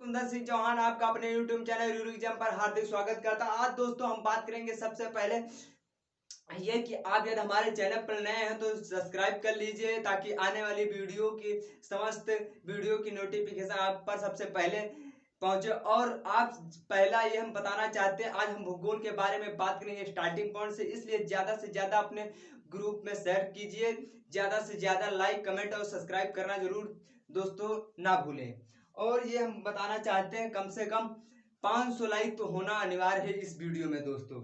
कुंदन सिंह चौहान आपका अपने YouTube channel यूरिज्म पर हार्दिक स्वागत करता हूं। आज दोस्तों हम बात करेंगे सबसे पहले ये कि आप यदि हमारे चैनल पर नए हैं तो सब्सक्राइब कर लीजिए ताकि आने वाली वीडियो की समस्त वीडियो की नोटिफिकेशन आप पर सबसे पहले पहुंचे। और आप पहला ये हम बताना चाहते हैं, आज हम भूगोल के बारे में बात करेंगे स्टार्टिंग पॉइंट से, इसलिए ज़्यादा से ज़्यादा अपने ग्रुप में शेयर कीजिए, ज़्यादा से ज़्यादा लाइक कमेंट और सब्सक्राइब करना जरूर दोस्तों ना भूलें। और ये हम बताना चाहते हैं कम से कम 500 लाइक तो होना अनिवार्य है इस वीडियो में दोस्तों।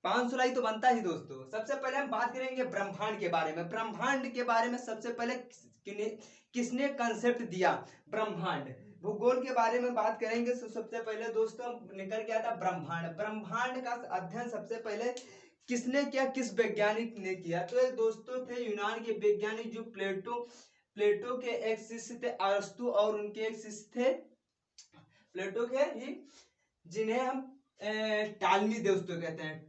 500 लाइक तो बनता ही दोस्तों। सबसे पहले हम बात करेंगे ब्रह्मांड के बारे में। ब्रह्मांड के बारे में सबसे पहले किसने कंसेप्ट दिया ब्रह्मांड, भूगोल के बारे में बात करेंगे तो सबसे पहले दोस्तों निकल के आता ब्रह्मांड। ब्रह्मांड का अध्ययन सबसे पहले किसने किया, किस वैज्ञानिक ने किया? तो ये दोस्तों थे यूनान के वैज्ञानिक जो प्लेटो के एक शिष्य थे अरस्तु, और उनके एक शिष्य थे प्लेटो के ही, जिन्हें हम टालमी दोस्तों कहते हैं।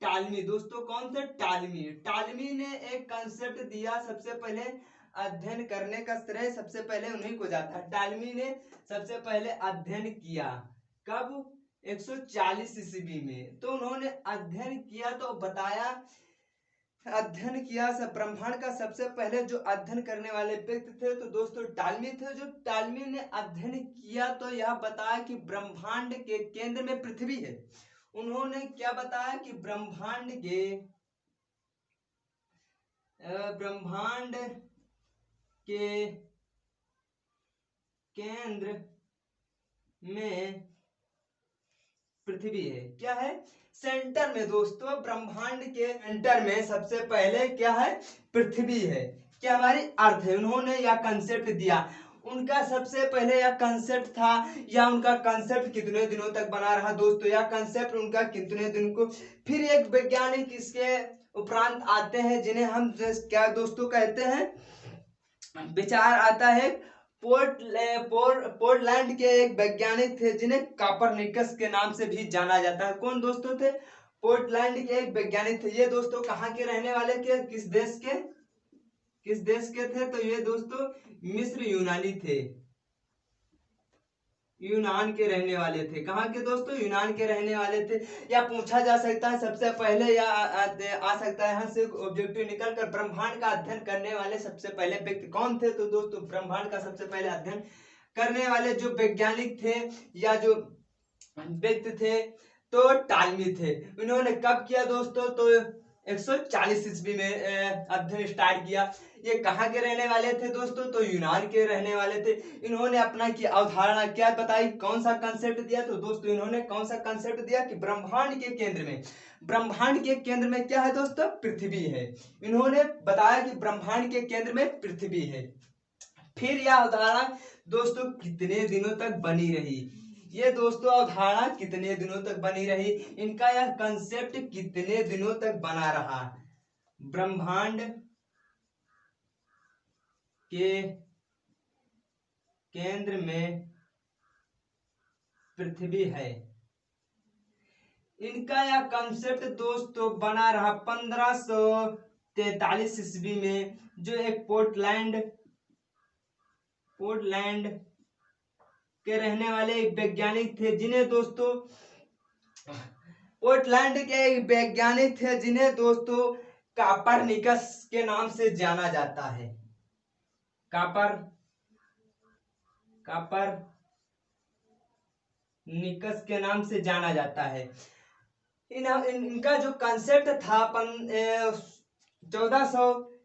टालमी दोस्तों कौन थे? टालमी ने एक कंसेप्ट दिया। सबसे पहले अध्ययन करने का श्रेय सबसे पहले उन्हीं को जाता है। टालमी ने सबसे पहले अध्ययन किया कब? 140 ईस्वी में। तो उन्होंने अध्ययन किया तो बताया, अध्ययन किया सब ब्रह्मांड का सबसे पहले जो अध्ययन करने वाले व्यक्ति थे तो दोस्तों टालमी थे। जो टालमी ने अध्ययन किया तो यह बताया कि ब्रह्मांड के केंद्र में पृथ्वी है। उन्होंने क्या बताया कि ब्रह्मांड के केंद्र में पृथ्वी है। क्या है? सेंटर में दोस्तों, ब्रह्मांड के सेंटर में सबसे पहले क्या है? पृथ्वी है। क्या हमारी अर्थ है। उन्होंने यह कंसेप्ट दिया। उनका सबसे पहले यह कंसेप्ट था, या उनका कंसेप्ट कितने दिनों तक बना रहा दोस्तों? यह कंसेप्ट उनका कितने दिन को, फिर एक वैज्ञानिक इसके उपरांत आते हैं जिन्हें हम क्या दोस्तों कहते हैं, विचार आता है। पोर्टलैंड के एक वैज्ञानिक थे जिन्हें कापरनिकस के नाम से भी जाना जाता है। कौन दोस्तों थे? पोर्टलैंड के एक वैज्ञानिक थे। ये दोस्तों कहाँ के रहने वाले थे, किस देश के थे? तो ये दोस्तों मिस्र यूनानी थे, यूनान के रहने वाले थे। कहाँ के दोस्तों? यूनान के रहने वाले थे। या पूछा जा सकता है सबसे पहले, या आ सकता है यहाँ से ऑब्जेक्टिव निकल कर, ब्रह्मांड का अध्ययन करने वाले सबसे पहले व्यक्ति कौन थे? तो दोस्तों ब्रह्मांड का सबसे पहले अध्ययन करने वाले जो वैज्ञानिक थे या जो व्यक्ति थे तो टालमी थे। इन्होंने कब किया दोस्तों? तो 140 ईस्वी में अध्ययन स्टार्ट किया। ये कहाँ के रहने वाले थे दोस्तों? तो यूनान के रहने वाले थे। इन्होंने अपना की अवधारणा क्या बताई, कौन सा कंसेप्ट दिया? तो दोस्तों इन्होंने कौन सा कंसेप्ट दिया कि ब्रह्मांड के केंद्र में क्या है दोस्तों? पृथ्वी है। इन्होंने बताया कि ब्रह्मांड के केंद्र में पृथ्वी है। फिर यह अवधारणा दोस्तों कितने दिनों तक बनी रही? ये दोस्तों अवधारणा कितने दिनों तक बनी रही? इनका यह कंसेप्ट कितने दिनों तक बना रहा? ब्रह्मांड के केंद्र में पृथ्वी है। इनका यह कंसेप्ट दोस्तों बना रहा 1543 ईस्वी में, जो एक पोर्टलैंड के रहने वाले वैज्ञानिक थे, जिन्हें दोस्तों पोर्टलैंड के वैज्ञानिक थे जिन्हें दोस्तों कापरनिकस के नाम से जाना जाता है। कापरनिकस के नाम से जाना जाता है। इनका जो कंसेप्ट था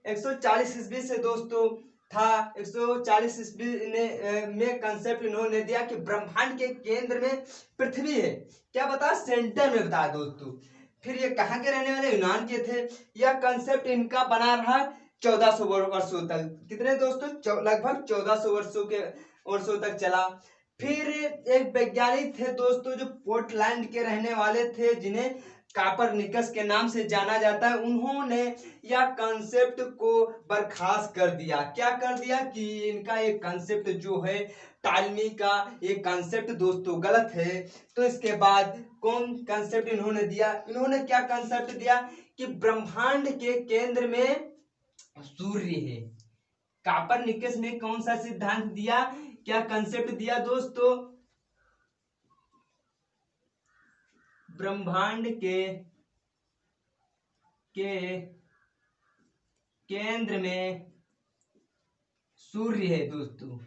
140 ईस्वी से दोस्तों था, 140 ईस्वी में कंसेप्ट इन्होंने दिया कि ब्रह्मांड के केंद्र में पृथ्वी है। क्या बता? सेंटर में बताया दोस्तों। फिर ये कहाँ के रहने वाले? यूनान के थे। यह कंसेप्ट इनका बना रहा 1400 वर्षों तक। कितने दोस्तों? लगभग 1400 वर्षों तक चला। फिर एक वैज्ञानिक थे दोस्तों जो पोर्टलैंड के रहने वाले थे, जिन्हें कापरनिकस के नाम से जाना जाता है। उन्होंने यह कंसेप्ट को बर्खास्त कर दिया। क्या कर दिया कि इनका एक कंसेप्ट जो है टालमी का, ये कंसेप्ट दोस्तों गलत है। तो इसके बाद कौन कंसेप्ट इन्होंने दिया? इन्होंने क्या कंसेप्ट दिया कि ब्रह्मांड के केंद्र में सूर्य है। कापरनिकस ने कौन सा सिद्धांत दिया क्या कंसेप्ट दिया दोस्तों? ब्रह्मांड के केंद्र में सूर्य है दोस्तों।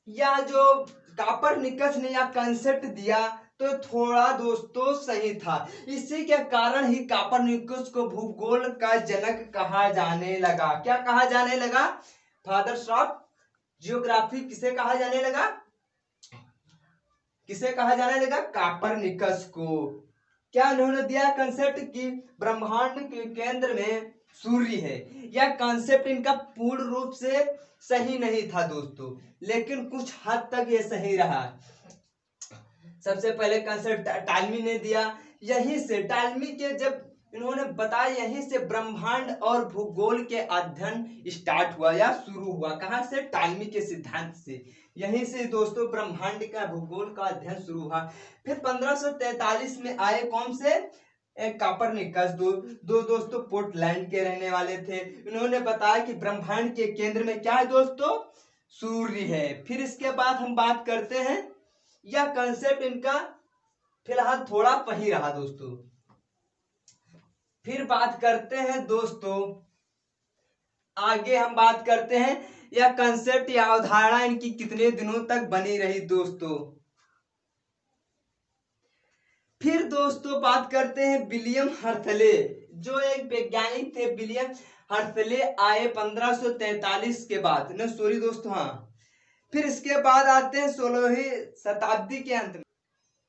या जो कापरनिकस ने यह कंसेप्ट दिया तो थोड़ा दोस्तों सही था। इसी के कारण ही कापरनिकस को भूगोल का जनक कहा जाने लगा। क्या कहा जाने लगा? फादर्स ऑफ जियोग्राफी किसे कहा जाने लगा? किसे कहा जाने लगा? कापरनिकस को। क्या उन्होंने दिया कंसेप्ट कि ब्रह्मांड के केंद्र में सूर्य है। यह कंसेप्ट इनका पूर्ण रूप से सही नहीं था दोस्तों, लेकिन कुछ हद तक ये सही रहा। सबसे पहले कंसेप्ट टालमी ने दिया। यहीं से टालमी के जब इन्होंने बताया, यहीं से ब्रह्मांड और भूगोल के अध्ययन स्टार्ट हुआ या शुरू हुआ। कहां से? टालमी के सिद्धांत से। यहीं से दोस्तों ब्रह्मांड का भूगोल का अध्ययन शुरू हुआ। फिर 1543 में आए कौन से? एक कापरनिकस। दो दोस्तों पोर्टलैंड के रहने वाले थे। इन्होंने बताया कि ब्रह्मांड के केंद्र में क्या है दोस्तों? सूर्य है। फिर इसके बाद हम बात करते हैं, यह कंसेप्ट इनका फिलहाल थोड़ा वही रहा दोस्तों। फिर बात करते हैं दोस्तों, आगे हम बात करते हैं यह कंसेप्ट या अवधारणा इनकी कितने दिनों तक बनी रही दोस्तों। फिर दोस्तों बात करते हैं विलियम हर्थले, जो एक वैज्ञानिक थे। विलियम हर्थले आए 1543 के बाद न, सॉरी दोस्तों, हाँ। फिर इसके बाद आते हैं 16वीं शताब्दी के अंत में।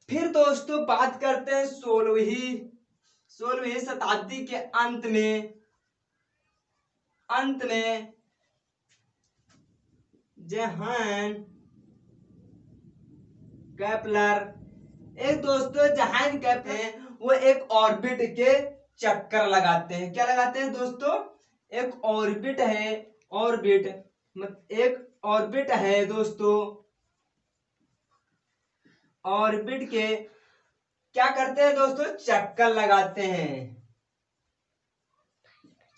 फिर दोस्तों बात करते हैं 16वीं शताब्दी के अंत में जोहान केपलर, एक दोस्तों जोहान केपलर वो एक ऑर्बिट के चक्कर लगाते हैं। क्या लगाते हैं दोस्तों? एक ऑर्बिट है, एक ऑर्बिट है दोस्तों। ऑर्बिट के क्या करते हैं दोस्तों? चक्कर लगाते हैं।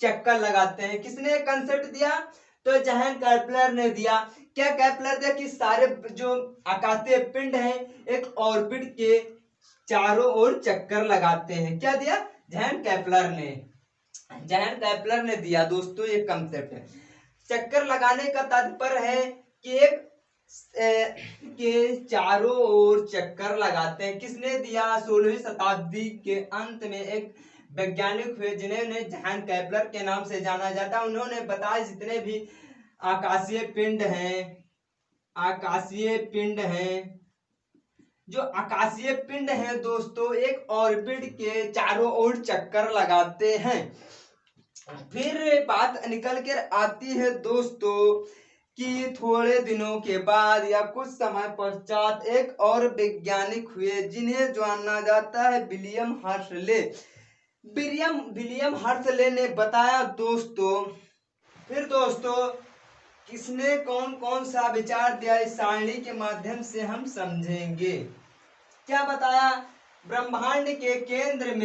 चक्कर लगाते हैं। किसने कंसेप्ट दिया? तो जोहान केपलर ने दिया। क्या केपलर दिया कि सारे जो आकाशीय पिंड हैं एक ऑर्बिट के चारों ओर चक्कर लगाते हैं। क्या दिया? जोहान केपलर ने दिया दोस्तों ये कंसेप्ट है। चक्कर लगाने का तात्पर्य है कि एक के चारों ओर चक्कर लगाते हैं। किसने दिया? 16वीं शताब्दी के अंत में एक वैज्ञानिक हुए जिन्हें जोहान केपलर के नाम से जाना जाता है। उन्होंने बताया जितने भी आकाशीय पिंड हैं दोस्तों एक ऑर्बिट के चारों ओर चक्कर लगाते हैं। फिर बात निकल कर आती है दोस्तों कि थोड़े दिनों के बाद या कुछ समय पश्चात एक और वैज्ञानिक हुए जिन्हें जाना जाता है विलियम हर्शले। विलियम हर्शले ने बताया दोस्तों। फिर दोस्तों किसने कौन कौन सा विचार दिया इस सारणी के माध्यम से हम समझेंगे। क्या बताया? ब्रह्मांड के केंद्र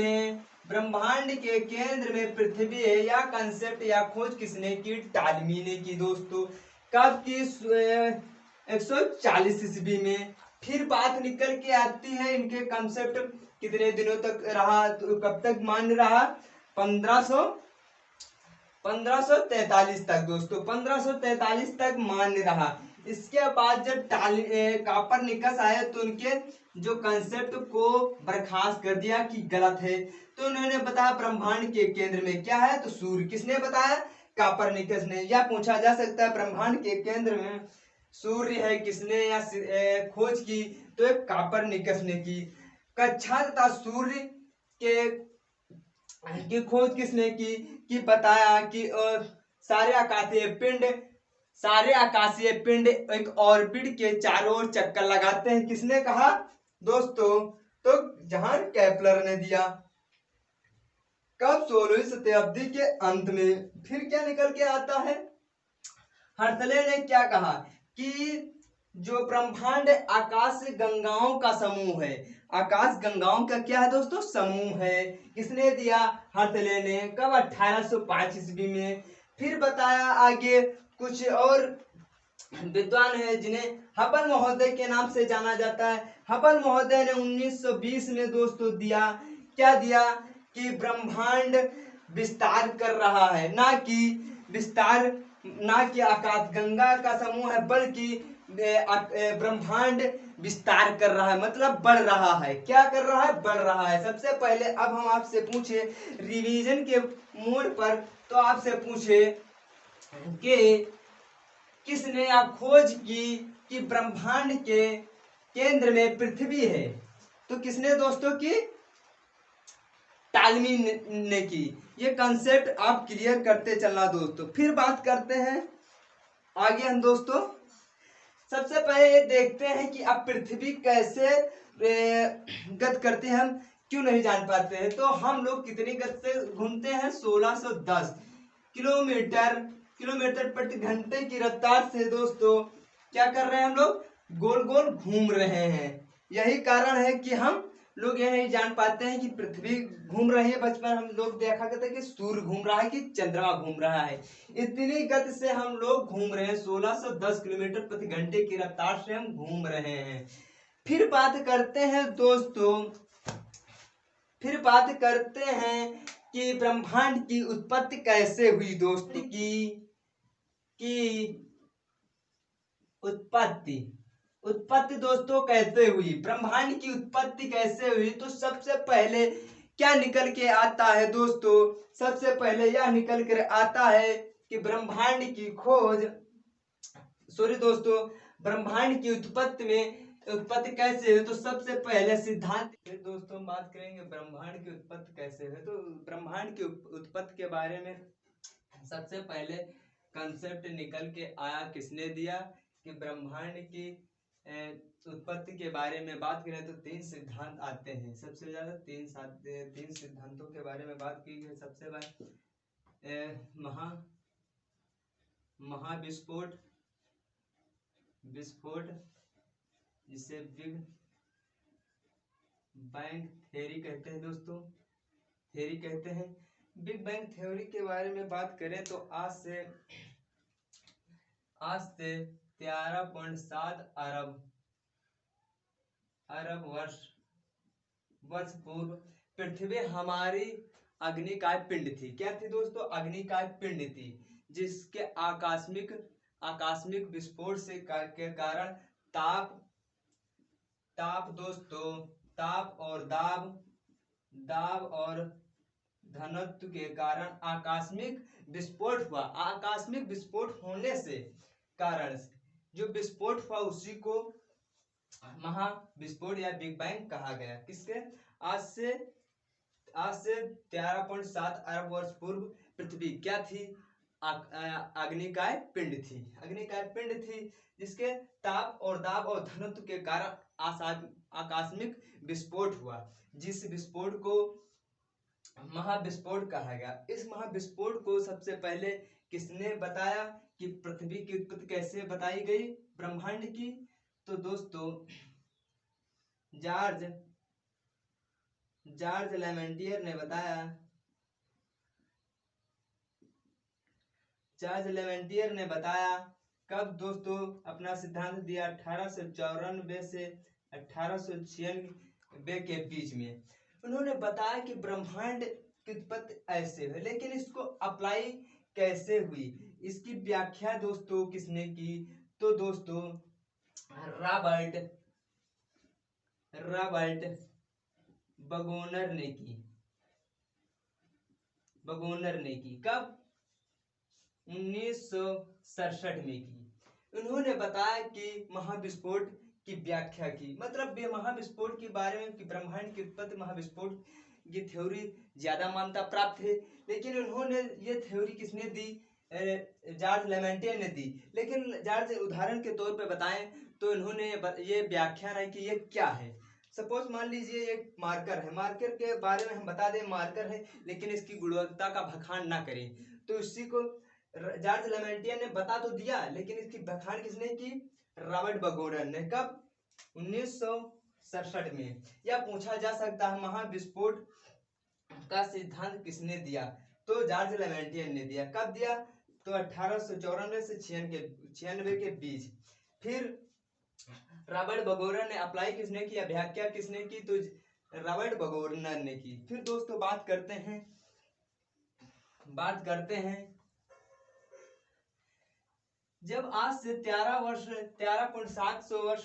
में पृथ्वी है। या कंसेप्ट या खोज किसने की? टालमी ने की दोस्तों। कब की? 140 ईस्वी में। फिर बात निकल के आती है इनके कंसेप्ट कितने दिनों तक रहा, तो कब तक मान्य रहा? 1543 तक दोस्तों, 1543 तक मान्य रहा। इसके बाद जब कापरनिकस आए तो उनके जो कंसेप्ट को बर्खास्त कर दिया कि गलत है। तो उन्होंने बताया ब्रह्मांड के केंद्र में क्या है? तो सूर्य। किसने बताया? कापरनिकस ने। यह पूछा जा सकता है ब्रह्मांड के केंद्र में सूर्य है, किसने या खोज की? तो एक कापरनिकस ने की। कक्षा तथा सूर्य की खोज किसने की? कि बताया कि सारे आकाशीय पिंड एक ऑर्बिट के चारों ओर चक्कर लगाते हैं। किसने कहा दोस्तों? तो जोहान केपलर ने दिया। कब? 16वीं शताब्दी के अंत में। फिर क्या निकल के आता है? हर्शले ने क्या कहा कि जो ब्रह्मांड आकाश गंगाओं का समूह है। आकाश गंगाओं का क्या है दोस्तों? समूह है। किसने दिया? हर्शले ने। कब? 1805 ईस्वी में। फिर बताया आगे कुछ और विद्वान है जिन्हें हबल महोदय के नाम से जाना जाता है। हबल महोदय ने 1920 में दोस्तों दिया, क्या दिया कि ब्रह्मांड विस्तार कर रहा है, ना कि विस्तार, ना कि आकाशगंगा का समूह है, बल्कि ब्रह्मांड विस्तार कर रहा है, मतलब बढ़ रहा है। क्या कर रहा है? बढ़ रहा है। सबसे पहले अब हम आपसे पूछे रिवीजन के मोड पर, तो आपसे पूछे कि किसने खोज की कि ब्रह्मांड के केंद्र में पृथ्वी है? तो किसने दोस्तों की? टालमी ने की। ये कंसेप्ट आप क्लियर करते चलना दोस्तों। फिर बात करते हैं आगे हम दोस्तों। सबसे पहले ये देखते हैं कि अब पृथ्वी कैसे गति करती है, हम क्यों नहीं जान पाते हैं। तो हम लोग कितनी गति से घूमते हैं? 1610 किलोमीटर किलोमीटर प्रति घंटे की रफ्तार से दोस्तों क्या कर रहे हैं? हम लोग गोल गोल घूम रहे हैं। यही कारण है कि हम लोग ये नहीं जान पाते हैं कि पृथ्वी घूम रही है। बचपन हम लोग देखा करते कि सूर्य घूम रहा है कि चंद्रमा घूम रहा है। इतनी गति से हम लोग घूम रहे हैं, 1610 किलोमीटर प्रति घंटे की रफ्तार से हम घूम रहे हैं। फिर बात करते हैं दोस्तों, फिर बात करते हैं कि ब्रह्मांड की उत्पत्ति कैसे हुई दोस्तों की उत्पत्ति उत्पत्ति दोस्तों कैसे हुई, ब्रह्मांड की उत्पत्ति कैसे हुई? तो सबसे पहले क्या निकल के आता है दोस्तों? सबसे पहले यह निकल कर आता है कि ब्रह्मांड की खोज, सॉरी दोस्तों, ब्रह्मांड की उत्पत्ति कैसे हुई? तो सबसे पहले सिद्धांत दोस्तों बात करेंगे ब्रह्मांड की उत्पत्ति कैसे हुई। तो ब्रह्मांड की उत्पत्ति के बारे में सबसे पहले कंसेप्ट निकल के आया, किसने दिया कि ब्रह्मांड की उत्पत्ति के बारे में बात करें तो 3 सिद्धांत आते हैं। सबसे ज्यादा 3 सिद्धांतों के बारे में बात की गई। सबसे पहले महाविस्फोट, जिसे बिग बैंग थ्योरी कहते हैं दोस्तों, थ्योरी कहते हैं। बिग बैंग थ्योरी के बारे में बात करें तो आज से 13.7 अरब वर्ष पूर्व पृथ्वी हमारी अग्निकाय पिंड थी। क्या थी दोस्तों? अग्निकाय पिंड थी, जिसके आकस्मिक विस्फोट से के कारण ताप और दाब और घनत्व के कारण आकस्मिक विस्फोट हुआ। आकस्मिक विस्फोट होने से कारण जो विस्फोट हुआ उसी को महाविस्फोट या बिग बैंग कहा गया। किसके? आज से 13.7 अरब वर्ष पूर्व पृथ्वी क्या थी? अग्निकाय पिंड थी। अग्निकाय पिंड थी जिसके ताप और दाब और घनत्व के कारण आकस्मिक विस्फोट हुआ, जिस विस्फोट को महाविस्फोट कहा गया। इस महाविस्फोट को सबसे पहले किसने बताया कि पृथ्वी की उत्पत्ति कैसे बताई गई ब्रह्मांड की? तो दोस्तों जॉर्ज लेमेंटियर ने बताया। जॉर्ज लेमेंटियर ने बताया कब दोस्तों अपना सिद्धांत दिया? 1894 से 1896 के बीच में। उन्होंने बताया कि ब्रह्मांड की उत्पत्ति ऐसे है, लेकिन इसको अप्लाई कैसे हुई, इसकी व्याख्या दोस्तों किसने की? तो दोस्तों रॉबर्ट बगोनर ने की। कब? 1967 में की। उन्होंने बताया कि महाविस्फोट की व्याख्या की, मतलब महाविस्फोट के बारे में कि ब्रह्मांड की उत्पत्ति महाविस्फोट की थ्योरी ज्यादा मान्यता प्राप्त है। लेकिन उन्होंने ये थ्योरी किसने दी? जॉर्ज लेमेंटियर ने दी। लेकिन जॉर्ज उदाहरण के तौर पे बताएं तो इन्होंने ये व्याख्या है कि ये क्या है। सपोज मान लीजिए एक मार्कर है, मार्कर के बारे में हम बता दें मार्कर है, लेकिन इसकी गुणवत्ता का बखान ना करें, तो इसी को जॉर्ज लेमेंटियर ने बता तो दिया, लेकिन इसकी बखान किसने की? रॉबर्ट बगोनर ने। कब? 1967 में। या पूछा जा सकता है महाविस्फोट का सिद्धांत किसने दिया? तो जॉर्ज लेमेंटियर ने दिया। कब दिया? तो 1894 से 96 के बीच। फिर रॉबर्ट बगोरन ने अप्लाई किसने किया, व्याख्या किसने की, तो रॉबर्ट बगोरन ने की। फिर दोस्तों बात करते हैं जब आज से 13.700 वर्ष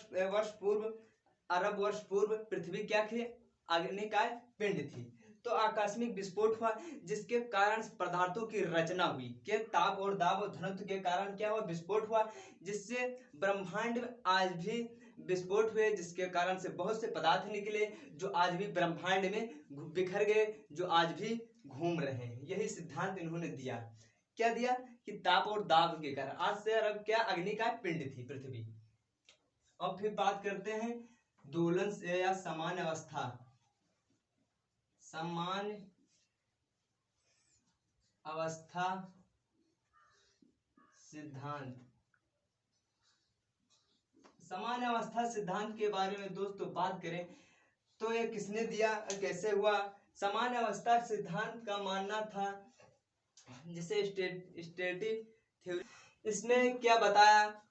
पूर्व, अरब वर्ष पूर्व पृथ्वी क्या थी, अग्निकाय पिंड थी। तो आकस्मिक विस्फोट हुआ जिसके कारण पदार्थों की रचना हुई, के ताप और दाब और घनत्व के कारण क्या हुआ, विस्फोट हुआ, जिससे ब्रह्मांड में आज भी विस्फोट हुए, जिसके कारण से बहुत से पदार्थ निकले जो आज भी ब्रह्मांड में बिखर गए, जो आज भी घूम रहे हैं। यही सिद्धांत इन्होंने दिया। क्या दिया कि ताप और दाब के कारण आज से अरब क्या अग्नि का पिंड थी पृथ्वी। अब फिर बात करते हैं दोलन से या सामान्य अवस्था, सामान्य अवस्था सिद्धांत। सामान्य अवस्था सिद्धांत के बारे में दोस्तों बात करें तो ये किसने दिया, कैसे हुआ। सामान्य अवस्था सिद्धांत का मानना था जिसे स्टैटिक थ्योरी। इसमें क्या बताया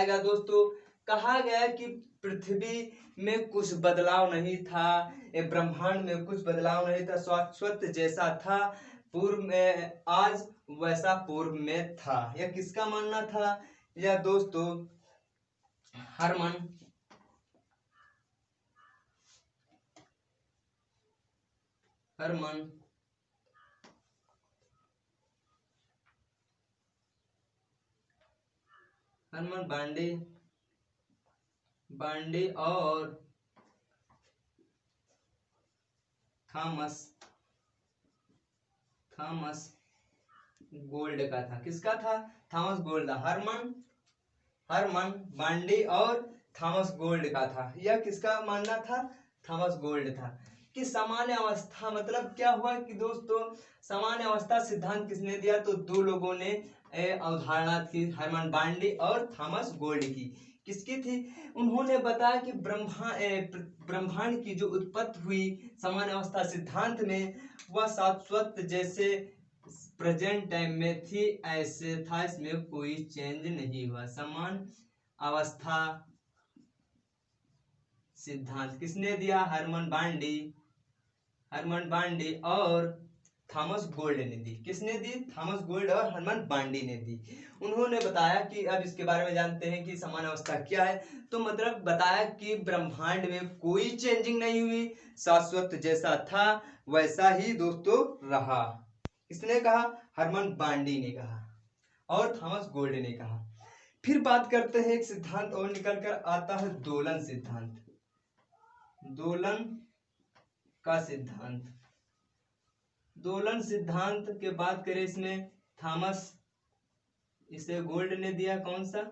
गया दोस्तों, कहा गया कि पृथ्वी में कुछ बदलाव नहीं था, ब्रह्मांड में कुछ बदलाव नहीं था, शाश्वत जैसा था पूर्व में आज वैसा पूर्व में था। यह किसका मानना था, यह दोस्तों हरमन बांडे और थॉमस गोल्ड का था। किसका था, थॉमस गोल्ड था। हरमन बांडे और थॉमस गोल्ड का था। यह किसका मानना था, थॉमस गोल्ड था। कि सामान्य अवस्था मतलब क्या हुआ कि दोस्तों सामान्य अवस्था सिद्धांत किसने दिया, तो दो लोगों ने अवधारणा थी, हरमन बांडे और थॉमस गोल्ड की। किसकी थी, उन्होंने बताया कि ब्रह्मांड की जो उत्पत्ति हुई सामान्य अवस्था सिद्धांत में, वह शाश्वत जैसे प्रेजेंट टाइम में थी ऐसे था, इसमें कोई चेंज नहीं हुआ। समान अवस्था सिद्धांत किसने दिया, हरमन बांडे और थॉमस गोल्ड ने दी। किसने दी, थॉमस गोल्ड और हरमन बांडे ने दी। उन्होंने बताया कि अब इसके बारे में जानते हैं कि समान अवस्था क्या है। तो मतलब बताया कि ब्रह्मांड में कोई चेंजिंग नहीं हुई, शाश्वत जैसा था वैसा ही दोस्तों रहा। किसने कहा, हरमन बांडे ने कहा और थॉमस गोल्ड ने कहा। फिर बात करते हैं एक सिद्धांत और निकल कर आता है दोलन सिद्धांत। दोलन का सिद्धांत, दोलन सिद्धांत के बात करें इसमें थॉमस, इसे गोल्ड ने दिया। कौन सा,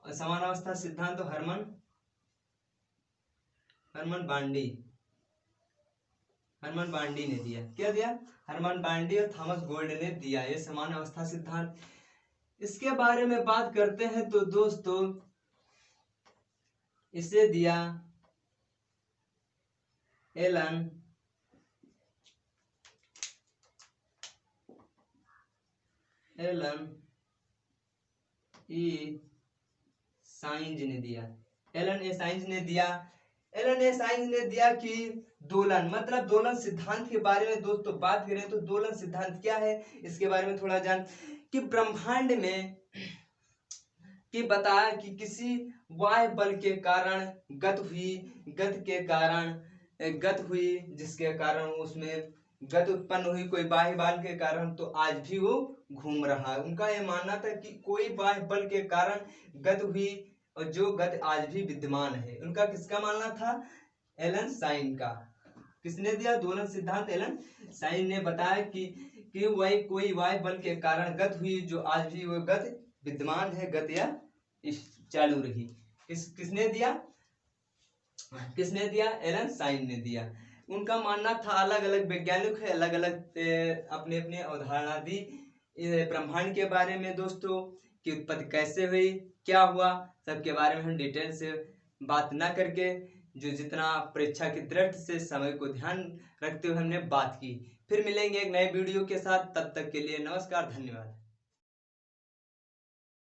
समान अवस्था सिद्धांत तो हरमन बांडे ने दिया। क्या दिया, हरमन बांडे और थॉमस गोल्ड ने दिया ये समान अवस्था सिद्धांत। इसके बारे में बात करते हैं तो दोस्तों इसे दिया एलन ए साइंज ने दिया। एलन ए साइंज ने दिया कि दोलन मतलब दोलन सिद्धांत के बारे में दोस्तों बात करें तो दोलन सिद्धांत क्या है इसके बारे में थोड़ा जान कि ब्रह्मांड में कि बताया कि किसी वायु बल के कारण गत हुई जिसके कारण उसमें गत उत्पन्न हुई, कोई बाह्य बल के कारण, तो आज भी वो घूम रहा है। उनका यह मानना था कि कोई बाह्य बल के कारण गत हुई और जो गत आज भी विद्यमान है। उनका किसका मानना था, एलन साइन का। किसने दिया दोलन सिद्धांत, एलन साइन ने बताया कि वही कोई वायु बल के कारण गत हुई जो आज भी वो गत विद्यमान है, गत या चालू रही। किसने दिया, एलन साइन ने दिया। उनका मानना था, अलग अलग वैज्ञानिक है, अलग अलग अपने अपने अवधारणा दी ब्रह्मांड के बारे में दोस्तों, कि उत्पत्ति कैसे हुई, क्या हुआ, सबके बारे में हम डिटेल से बात ना करके जो जितना परीक्षा की दृष्टि से समय को ध्यान रखते हुए हमने बात की। फिर मिलेंगे एक नए वीडियो के साथ, तब तक के लिए नमस्कार, धन्यवाद।